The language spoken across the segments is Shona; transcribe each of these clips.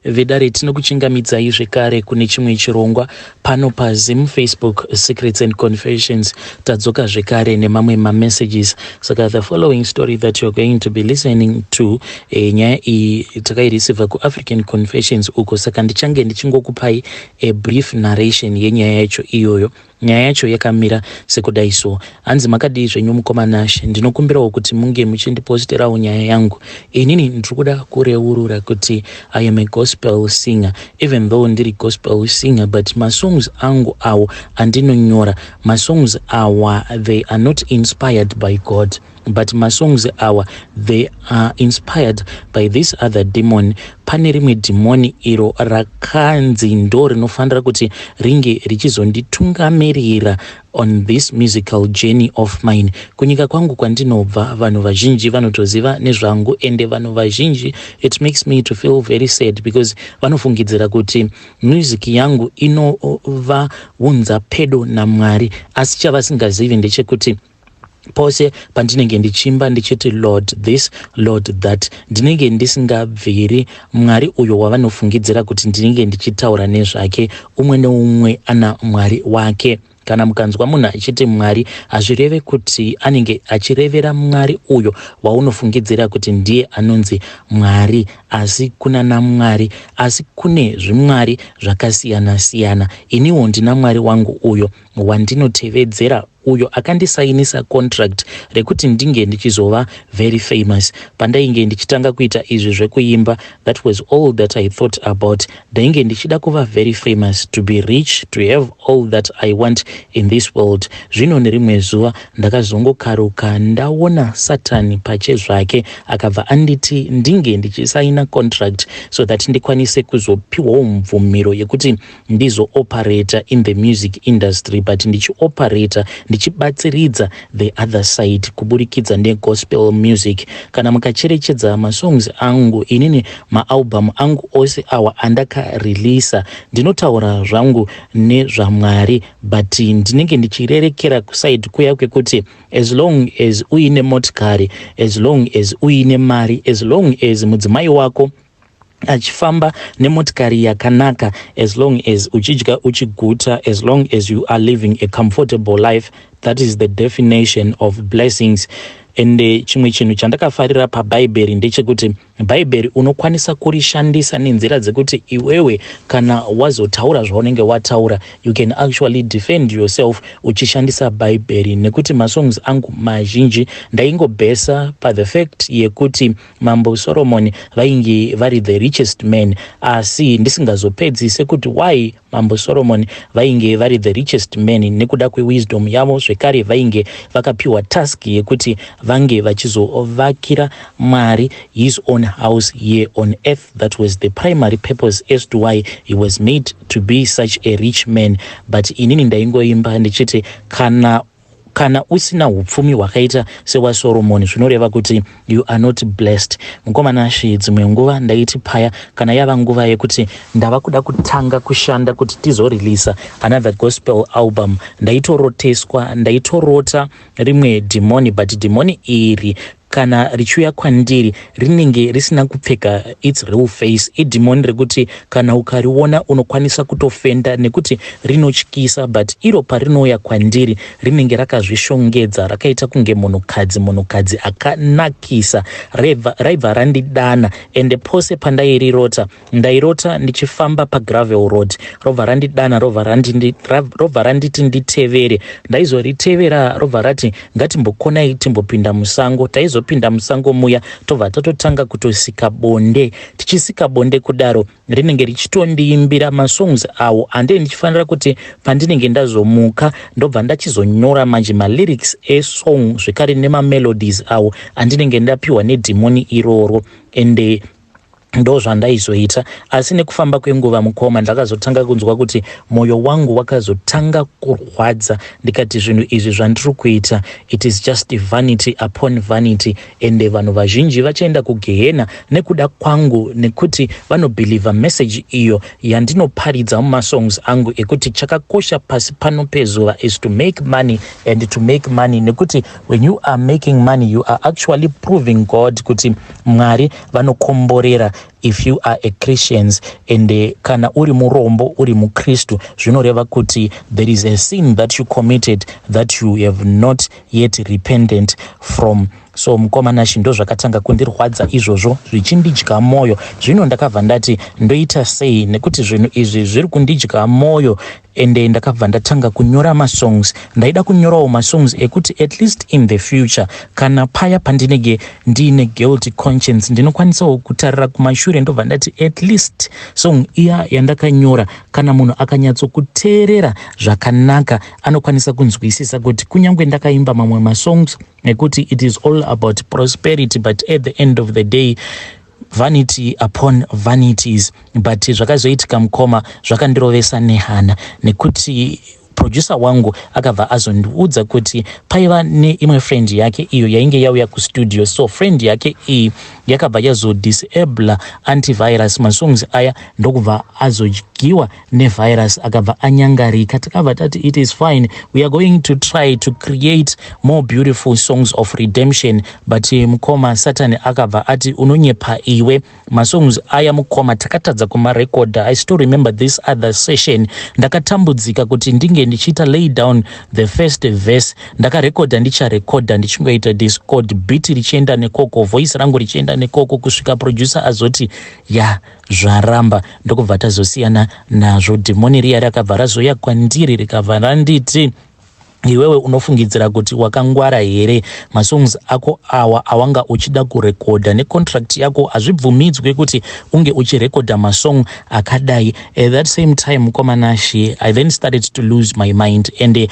Vedare tinokuchingamidzai zvekare kune chimwe chirongwa pano paZim Facebook Secrets and Confessions. Tadzoka zvekare nemamwe messages. Saka the following story that you're going to be listening to nyaya iyi takaireceiva ku African Confessions uko, saka ndichange ndichingokupai a brief narration yenyaya yacho iyoyo. Nyaya yacho yakamira sekudai so. Hanzi makadii zvenyu mukomanashe, ndinokumbirawo kuti munge muchindiposterawo nyaya yangu. Inini ndikuda kureurura kuti I am a gospel singer, even though ndiri gospel singer, but my songs angu awo andinonyora. My songs awa, they are not inspired by God, but my songs awa, they are inspired by this other demon. Pane rimwe demoni iro rakanzi ndo rinofanira kuti ringe richizonditungamirira on this musical journey of mine. Kunyika kwangu kwandinobva vanhu vazhinji vanotoziva nezvangu, ende vanhu vazhinji it makes me to feel very sad because vanofungidzira kuti music yangu inovaunza pedo naMwari, asi chavasingazivi ndechekuti pose pandinenge ndichimba ndichiti Lord this, Lord that, ndinenge ndisingabviri Mwari uyo wavanofungidzira kuti ndinenge ndichitaura nezvake. Umwe neumwe ana Mwari wake. Kana mukanzwa munhu achiti Mwari, hazvireve kuti anenge achirevera Mwari uyo waunofungidzira kuti ndiye anonzi Mwari, asi kuna naMwari, asi kune zvimwari zvakasiyana siyana. Iniwo ndina Mwari wangu uyo wandinotevedzera, uyo akandisainisa contract rekuti ndinge ndichizova very famous. Pandainge ndichitanga kuita izvi zvekuimba, that was all that I thought about. Ndainge ndichida kuva very famous, to be rich, to have all that I want in this world. Zvino nerimwe zuva ndakazongokaruka ndaona Satani pache zvake akabva anditi ndinge ndichisaina contract so that ndikwanise kuzopiwawo mvumiro yekuti ndizo operator in the music industry, but ndichioperator ndichibatsiridza the other side kuburikidza negospel music. Kana mukacherechedza masongs angu, inini maalbum angu ose awa andakareleasa, ndinotaura zvangu nezvaMwari, but ndinenge ndichirerekera kuside kuya kwekuti as long as uine motikari, as long as uine mari, as long as mudzimai wako achifamba nemotikari yakanaka, as long as uchidya uchiguta, as long as you are living a comfortable life, that is the definition of blessings. Ende chimwe chinhu chandakafarira paBhaibheri ndechekuti Bhaibheri unokwanisa kurishandisa nenzira dzekuti iwewe kana wazotaura zvaunenge wataura, you can actually defend yourself uchishandisa Bhaibheri. Nekuti masongs angu mazhinji ndaingobhesa the fact yekuti Mambo Solomon vainge vari the richest man, asi ndisingazopedzi sekuti why Mambo Solomon vainge vari the richest man. Nekuda kwewisdom yavo zvekare vainge vakapiwa task yekuti vange vachizovakira Mwari his own house here on earth. That was the primary purpose as to why he was made to be such a rich man. But inini ndaingoimba ndichiti kana usina upfumi hwakaita sewa Solomon, zvinoreva kuti you are not blessed. Mukomanashi, dzimwe nguva ndaiti paya kana yava nguva yekuti ndava kuda kutanga kushanda kuti tizoreleasa another gospel album, ndaitoroteswa, ndaitorota rimwe demoni, but demoni iri kana richiuya kwandiri rinenge risina kupfeka its real face. Idemoni rekuti kana ukariona unokwanisa kutofenda nekuti rinotyisa, but iro parinouya kwandiri rinenge rakazvishongedza, rakaita kunge munhukadzi akanakisa. Raibva randidana, ende pose pandairirota ndairota ndichifamba pagravel road, robva randidana, robva randiti nditevere. Ndaizoritevera, robva rati ngatimbokonai timbopinda musango. Taizopinda musango muya tobva tatotanga kutosika bonde. Tichisika bonde kudaro rinenge richitondiimbira masongs awo ande ndichifanira kuti pandinenge ndazomuka ndobva ndachizonyora manje malyrics esong zvekare nemamelodies awo andinenge ndapiwa nedemoni iroro. Ende ndo zvandaizoita, asi nekufamba kwenguva mukoma ndakazotanga kunzwa kuti moyo wangu wakazotanga kurwadza. Ndikati zvinhu izvi zvandiri kuita, it is just vanity upon vanity, ende vanhu vazhinji vachaenda kugehena nekuda kwangu, nekuti vanobheliva message iyo yandinoparidza mumasongs angu ekuti chakakosha pasi pano pezuva is to make money and to make money. Nekuti when you are making money you are actually proving God kuti Mwari vanokomborera. if you are a Christians and kana uri murombo uri mukristu zvinoreva kuti there is a sin that you committed that you have not yet repentant from. So mukomana ndo zvakatanga kundirwadza izvozvo zvichindidya moyo. Zvino ndakabva ndati ndoita sei nekuti zvinhu izvi zviri kundidya moyo, ende ndakabva ndatanga kunyora masongs. Ndaida kunyorawo masongs ekuti at least in the future kana paya pandinenge ndine guilty conscience ndinokwanisawo kutarira kumashure ndobva ndati at least song iya yandakanyora kana munhu akanyatsokuteerera zvakanaka anokwanisa kunzwisisa kuti kunyange ndakaimba mamwe masongs nekuti it is all about prosperity, but at the end of the day vanity upon vanities. But zvakazoitika mukoma zvakandirovesa nehana nekuti producer wangu akabva azondiudza kuti paiva neimwe friend yake iyo yainge yauya kustudio, so friend yake iyi yakabva yazodisabla antivirus masongs aya ndokubva azodyiwa nevirus akabva anyangarika. Takabva tati it is fine, we are going to try to create more beautiful songs of redemption, but mukoma Satan akabva ati unonyepa iwe, masongs aya mukoma takatadza kumarekoda. I still remember this other session ndakatambudzika kuti ndinge ndichita lay down the first verse, ndakarekoda ndicharekoda ndichingoita discord, beat richienda nekoko, voice rangu richienda nekoko, kusvika producer azoti ya zvaramba, ndokubva tazosiyana nazvo. Dhimoni riya rakabva razoya kwandiri rikabva randiti iwewe unofungidzira kuti wakangwara here, masongs ako awa awanga uchida kurekoda necontract yako hazvibvumidzwe kuti unge uchirekoda masong akadai. At that same time mukomanashi I then started to lose my mind and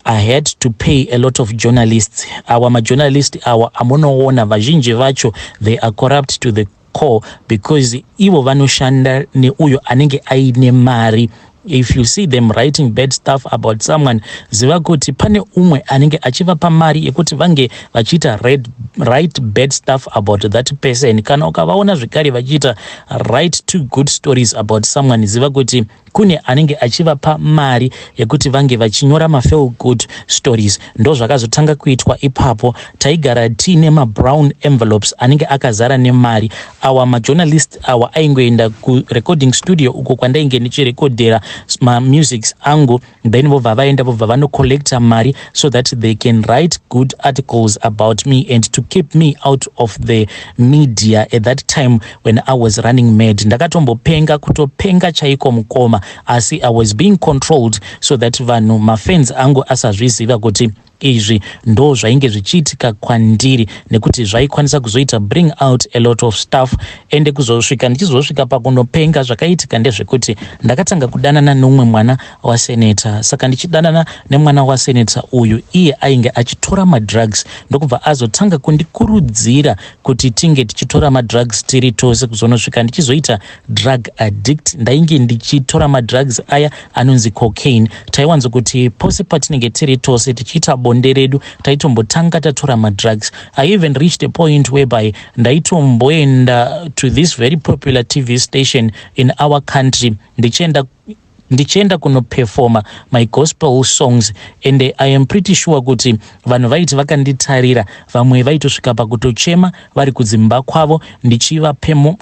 I had to pay a lot of journalists. Our majournalists our amunoona vazhinji vacho they are corrupt to the core because ivo vanoshanda neuyo anenge aine mari. If you see them writing bad stuff about someone, ziva kuti pane umwe anenge achivapa mari yekuti vange vachita write bad stuff about that person. Kana ukavaona zvikari vachita write two good stories about someone, ziva kuti kune anenge achivapa mari yekuti vange vachinyora mafeel good stories. Ndo zvakazotanga kuitwa ipapo. Taigara tine mabrown envelopes anenge akazara nemari. Our majournalist our aingoenda ku recording studio uko kwandainge ndichirekodera ma musics angu, then vobva vaenda vobva vanocollecta mari so that they can write good articles about me and to keep me out of the media at that time when I was running mad. Ndakatombopenga kutopenga chaiko mukoma, asi I was being controlled so that vanhu mafans angu asazviziva kuti izvi ndo zvainge zvichiitika kwandiri nekuti zvaikwanisa kuzoita bring out a lot of stuff. Ende kuzosvika ndichizosvika pakunopenga zvakaitika ndezvekuti ndakatanga kudanana nomwe mwana waseneta. Saka ndichidanana nemwana waseneta uyu iye ainge achitora madrugs, ndokubva azotanga kundikurudzira kuti tinge tichitora madrugs tiri tose kuzonosvika ndichizoita drug addict. Ndainge ndichitora madrugs aya anonzi cocaine. Taiwanzo kuti pose patinenge tiri tose tichiita bonde redu taitombotanga tatora madrugs. I even reached a point whereby ndaitomboenda to this very popular TV station in our country ndichienda kunoperforma my gospel songs and I am pretty sure kuti vanhu vaiti vakanditarira vamwe vaitosvika pakutochema vari kudzimba kwavo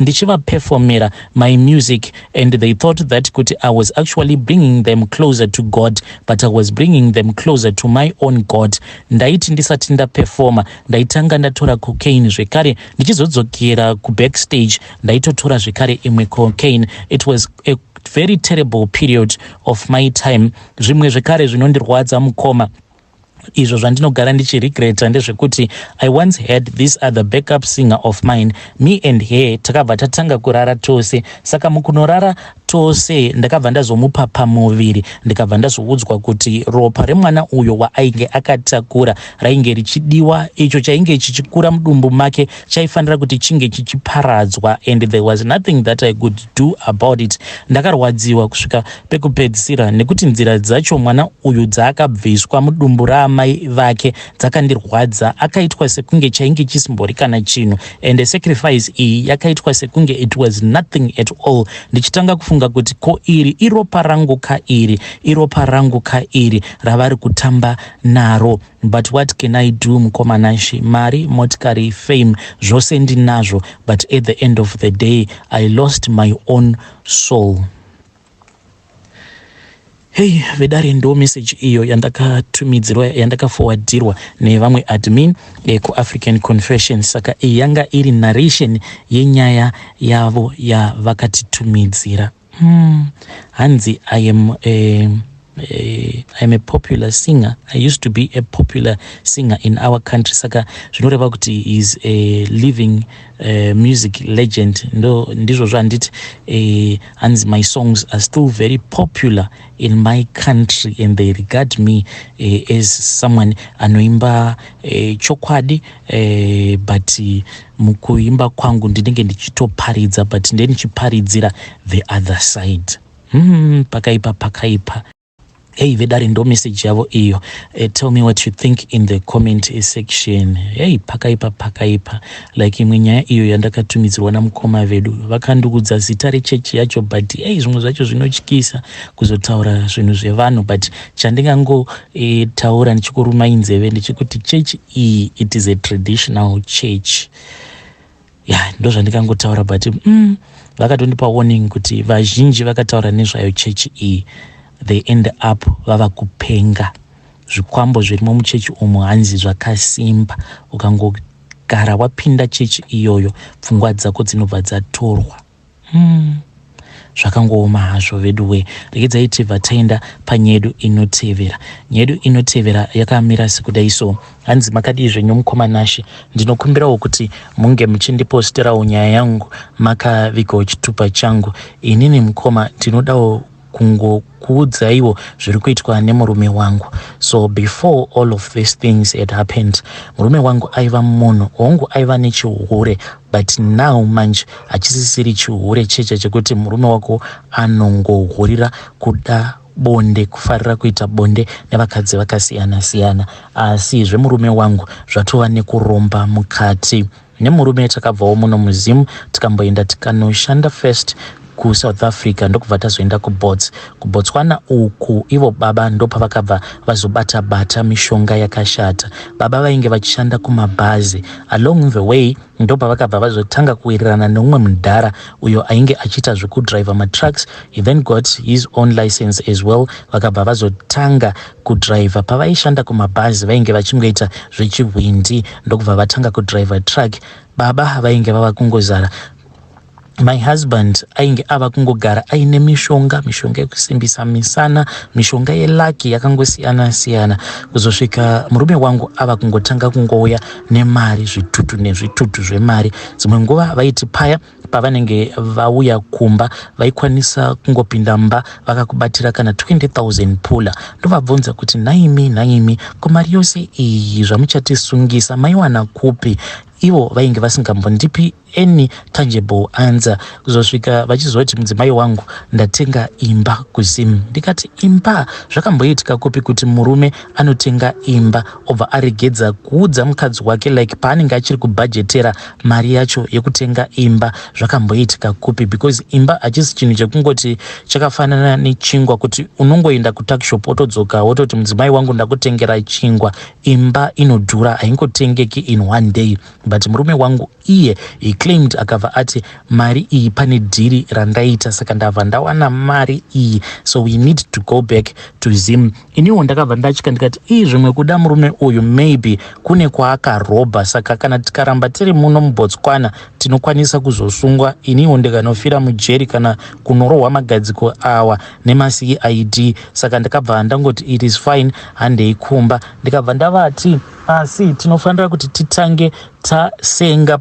ndichivaperformera my music and they thought that kuti I was actually bringing them closer to God, but I was bringing them closer to my own God. Ndaiti ndisati ndaperforma ndaitanga ndatora cocaine zvekare, ndichizodzokera kubackstage ndaitotora zvekare imwe cocaine. It was a very terrible period of my time. Zvimwe zvekare zvinondirwadza mukoma izvo zvandinogara ndichiregreta ndezvekuti I once had this other backup singer of mine, me and her takabva tatanga kurara tose. Saka mukunorara tose ndakabva ndazomupa pamuviri, ndikabva ndazoudzwa kuti ropa remwana uyo waainge akatakura rainge richidiwa, icho chainge chichikura mudumbu make chaifanira kuti chinge chichiparadzwa and there was nothing that I could do about it. Ndakarwadziwa kusvika pekupedzisira nekuti nzira dzacho mwana uyu dzaakabviswa mudumbu ramai mai vake dzakandirwadza, akaitwa sekunge chainge chisimbori kana chinhu, and sacrifice iyi yakaitwa sekunge it was nothing at all. Ndichitanga kufunga kuti ko iri ropa rangu kairi ravari kutamba naro. But what can I do, mukomanashi? Mari, motikari, fame, zvose ndinazvo, but at the end of the day I lost my own soul. Hey, vedari ndo message iyo yandakatumidzirwa, yandakaforwardirwa nevamwe admin ku African Confessions. Saka yanga iri narration yenyaya yavo yavakatitumidzira. Hanzi, I am a popular singer. I used to be a popular singer in our country. Saka zvinoreva kuti is a living music legend. Ndizvo zvanditi hanzi my songs are still very popular in my country, and they regard me as someone anoimba chokwadi, but mukuimba kwangu ndinenge ndichitoparidza, but ndenichiparidzira the other side. Pakaipa. Hey, vedari ndo message yavo iyo. Tell me what you think in the comment section. Hey, pakaipa. Like imwe nyaya iyo yandakatumidzirwa namukoma vedu. Vakandugudza zita rechechi yacho, but hey, zvimwe zvacho zvinotyisa kuzotaura zvinhu zvevanhu, but chandingango taura ndichikuruma inzeve ndichikuti church iyi it is a traditional church. Yeah, ndo zvandikangotaura, but vakatondipa warning kuti vazhinji vakataura nezvayo church iyi they end up vava kupenga. Zvikwambo zvirimo muchechi umu hanzi zvakasimba. Ukangogara wapinda chechi iyoyo, pfungwa dzako dzinobva dzatorwa. Zvakangooma hazvo veduwe. Regedzai tibva taenda panyedu inotevera. Nyedu inotevera yakamira sekudai so. Hanzi makadii zvenyu mukomanashi, ndinokumbirawo kuti munge muchindiposterawo nyaya yangu makavigawo chitupa changu. Inini mukoma ndinodawo kungokuudzaiwo zviri kuitwa nemurume wangu. So before all of these things had happened, murume wangu aiva munhu wangu, aiva nechihure, but now manje hachisisiri chihure checha chekuti murume wako anongohurira kuda bonde, kufarira kuita bonde nevakadzi vakasiyana-siyana, asi zvemurume wangu zvatova nekuromba mukati. Nemurume takabvawo muno muzimu tikamboenda tikanoshanda first kuSouth Africa, ndokubva tazoenda kuBotswana uku ivo baba ndopavakabva vazobata mishonga yakashata. Baba vainge vachishanda kumabhazi. Along the way ndopavakabva vazotanga kuwirirana neumwe mudhara uyo ainge achiita zvekudrive matrucks. He then got his own license as well. Vakabva vazotanga kudrive. Pavaishanda kumabhazi vainge vachingoita zvechihwindi, ndokubva vatanga kudrive truck. Baba vainge vava kungozara. My husband ainge ava kungogara aine mishonga yekusimbisa misana, mishonga yelaki yakangosiyana-siyana, kuzosvika murume wangu ava kungotanga kungouya nemari, zvitutu zvemari. Dzimwe nguva vaiti paya pavanenge vauya kumba vaikwanisa kungopinda mba vakakubatira kana 20,000 pula. Ndovabvunza kuti naimi ko mari yose iyi zvamuchatisungisa maiwana kupi? Ivo vainge vasingambondipi any tangible answer. Kuzosvika vachizoti mudzimai wangu ndatenga imba kuzimu. Ndikati imba zvakamboitika kupi kuti murume anotenga imba obva aregedza kuudza mukadzi wake like paanenge achiri kubhajetera mari yacho yekutenga imba? Zvakamboitika kupi? Because imba hachisi chinhu chekungoti chakafanana nechingwa kuti unongoenda kutakishop wotodzoka wototi mudzimai wangu ndakutengera chingwa. Imba inodhura, haingotengeki in one day. But murume wangu iye he claimed akabva ati mari iyi pane dhiri randaita, saka ndabva ndawana mari iyi, so we need to go back to Zim. Iniwo ndakabva ndachika ndikati zvimwe kuda murume uyu maybe kune kwaakarobha, saka kana tikaramba tiri muno muBotswana tinokwanisa kuzosungwa. Iniwo ndikanofira mujeri kana kunorohwa magadziko awa nemaCID. Saka ndakabva ndangoti it is fine, handei kumba. Ndikabva ndavati asi tinofanira kuti titange tasenga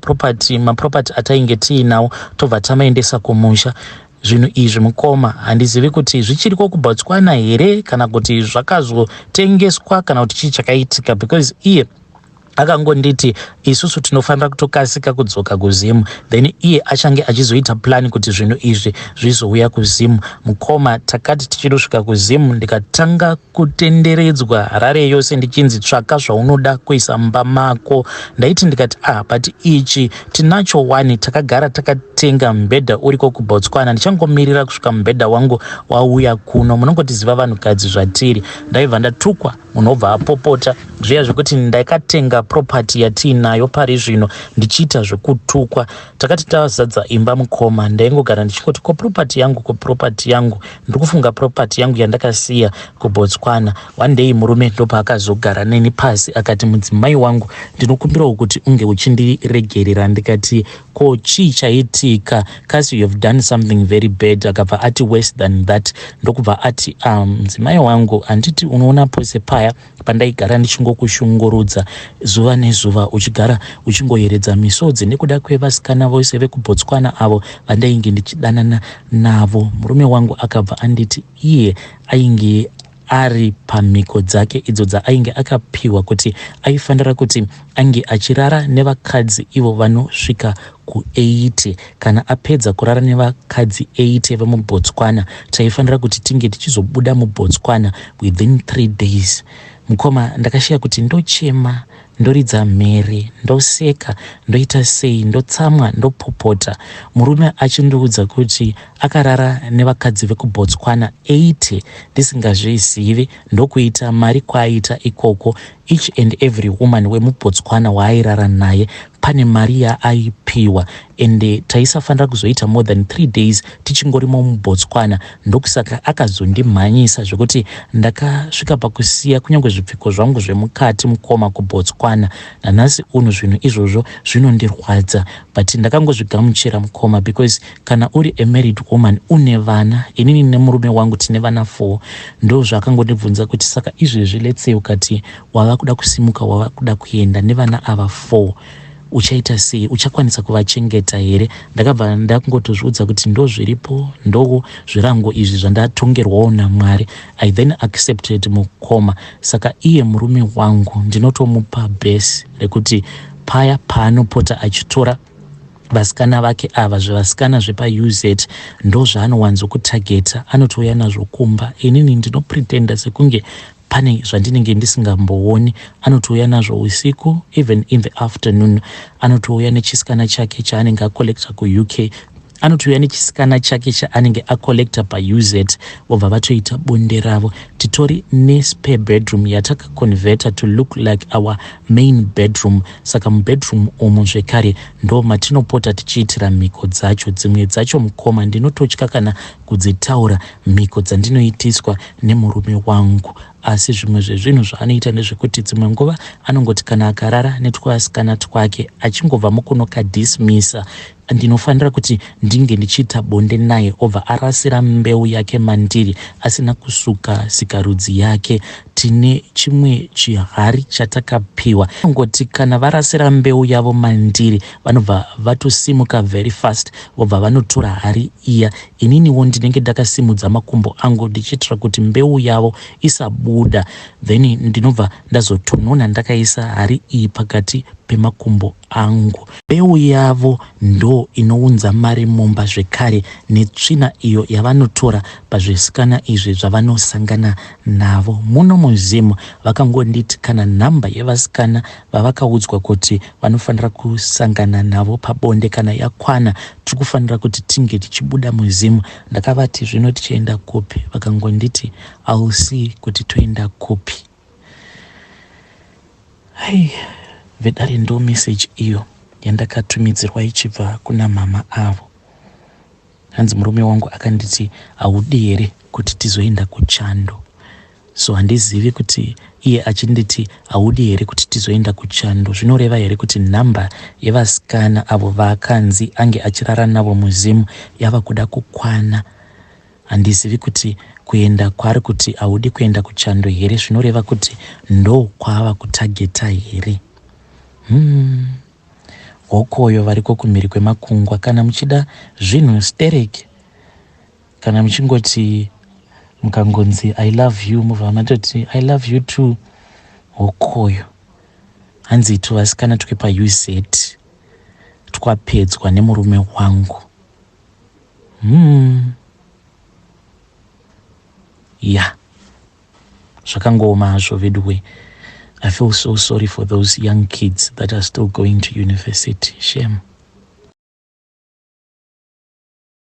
maproperty atainge tiinawo tobva tamaendesa kumusha. Zvinhu izvi mukoma handizivi kuti zvichiriko kuBotswana here kana kuti zvakazotengeswa kana kuti chii chakaitika, because iye akangonditi isusu tinofanira kutokasika kudzoka kuzimu, then iye achange achizoita plani kuti zvinhu izvi zvizouya kuzimu. Mukoma takati tichidosvika kuzimu ndikatanga kutenderedzwa Harare yose ndichinzi tsvaka zvaunoda kuisa mumba mako. Ndaiti ndikati but ichi tinacho wani, takagara takatenga mubhedha uriko kuBotswana, ndichangomirira kusvika mubhedha wangu wauya kuno. Munongotiziva vanhukadzi zvatiri. Ndaibva ndatukwa, munobva apopota zviya zvekuti ndakatenga property yatiinayo pari zvino ndichiita zvekutukwa. Takati tazadza imba mukoma, ndaingogara ndichingoti ko property yangu ndiri kufunga property yangu yandakasiya kuBotswana. One day murume ndopaakazogara neni pasi akati, mudzimai wangu, ndinokumbirawo kuti unge uchindiregerera. Ndikati ko chii chaitika? Cause you have done something very bad. Akabva ati worse than that. Ndokubva ati mudzimai wangu, handiti unoona pose paya pandaigara ndichingokushungurudza zuva nezuva, uchigara uchingoyeredza misodzi nekuda kwevasikana vose vekuBotswana avo vandainge ndichidanana navo. Murume wangu akabva anditi iye ainge ari pamhiko dzake idzo dzaainge akapiwa kuti aifanira kuti ange achirara nevakadzi ivo vanosvika ku80. Kana apedza kurara nevakadzi 80 vemuBotswana, taifanira kuti tinge tichizobuda muBotswana within 3 days. Mukoma ndakashiya kuti ndochema, ndoridza mhere, ndoseka, ndoita sei, ndotsamwa, ndopopota. Murume achindiudza kuti akarara nevakadzi vekuBotswana 80 ndisingazvizivi. Ndokuita mari kwaaita ikoko. Each and every woman wemuBotswana waairara naye pane mari yaaipiwa, ende taisafanira kuzoita more than 3 days tichingorimo muBotswana. Ndokusaka akazondimhanyisa zvekuti ndakasvika pakusiya kunyange zvipfeko zvangu zvemukati mukoma kuBotswana. Nanhasi uno zvinhu izvozvo zvinondirwadza, but ndakangozvigamuchira mukoma, because kana uri a married woman une vana, inini nemurume wangu tine vana 4, ndo zvakangondibvunza kuti saka izvezvi let's say ukati wava kuda kusimuka, wava kuda kuenda nevana ava 4, uchaita sei? Uchakwanisa kuvachengeta here? Ndakabva ndakungotozviudza kuti ndo zviripo, ndo zvirango izvi zvandatongerwawo naMwari. I then accepted mukoma. Saka iye murume wangu ndinotomupa bhesi rekuti paya paanopota achitora vasikana vake ava, zvevasikana zvepaUZ, ndo zvaanowanzokutageta, anotouya nazvo kumba. Inini ndinopretenda sekunge pane zvandinenge ndisingambooni. Anotouya nazvo usiku, even in the afternoon. Anotouya nechisikana chake chaanenge akolekta kuUK, anotouya nechisikana chake chaanenge akolekta paUZ, vobva vatoita bonde ravo. Titori nespare bedroom yatakaconverta to look like our main bedroom. Saka mubedroom umu zvekare ndo matinopota tichiitira mhiko dzacho. Dzimwe dzacho mukoma ndinototya kana kudzitaura mhiko dzandinoitiswa nemurume wangu. Asi zvimwe zvezvinhu zvaanoita ndezvekuti dzimwe nguva anongoti kana akarara netwasikana twake achingobva mukunokadhismisa, ndinofanira kuti ndinge ndichiita bonde naye, obva arasira mbeu yake mandiri asina kusuka sikarudzi yake. Tine chimwe chihari chatakapiwa, ngoti kana varasira mbeu yavo mandiri vanobva vatosimuka very fast, vobva vanotora hari iya. Ininiwo ndinenge ndakasimudza makumbo angu ndichitira kuti mbeu yavo isabuda, then ndinobva ndazotonona ndakaisa hari iyi pakati pemakumbo angu. Mbeu yavo ndo inounza mari mumba zvekare, netsvina iyo yavanotora pazvisikana izvi zvavanosangana navo. Muno muzimu vakangonditi kana nhamba yevasikana vavakaudzwa kuti vanofanira kusangana navo pabonde kana yakwana, tiri kufanira kuti tinge tichibuda muzimu. Ndakavati zvino tichienda kupi? Vakangonditi I'll see kuti toenda kupi. Hai, vedare ndo message iyo yandakatumidzirwa ichibva kuna mama avo. Hanzi murume wangu akanditi haudi here kuti tizoenda kuchando. So handizivi kuti iye achinditi haudi here kuti tizoenda kuchando zvinoreva here kuti nhamba yevasikana avo vaakanzi ange achirara navo muzimu yava kuda kukwana. Handizivi kuti kuenda kwari kuti haudi kuenda kuchando here zvinoreva kuti ndo kwava kutageta here. Hokoyo variko kumhiri kwemakungwa. Kana muchida zvinhu stereki, kana muchingoti mukangonzi I love you, mubva matoti I love you too. Hokoyo hanzi tuvasikana twepauz twapedzwa nemurume wangu. Zvakangooma hazvo veduwe. I feel so sorry for those young kids that are still going to university. Shame.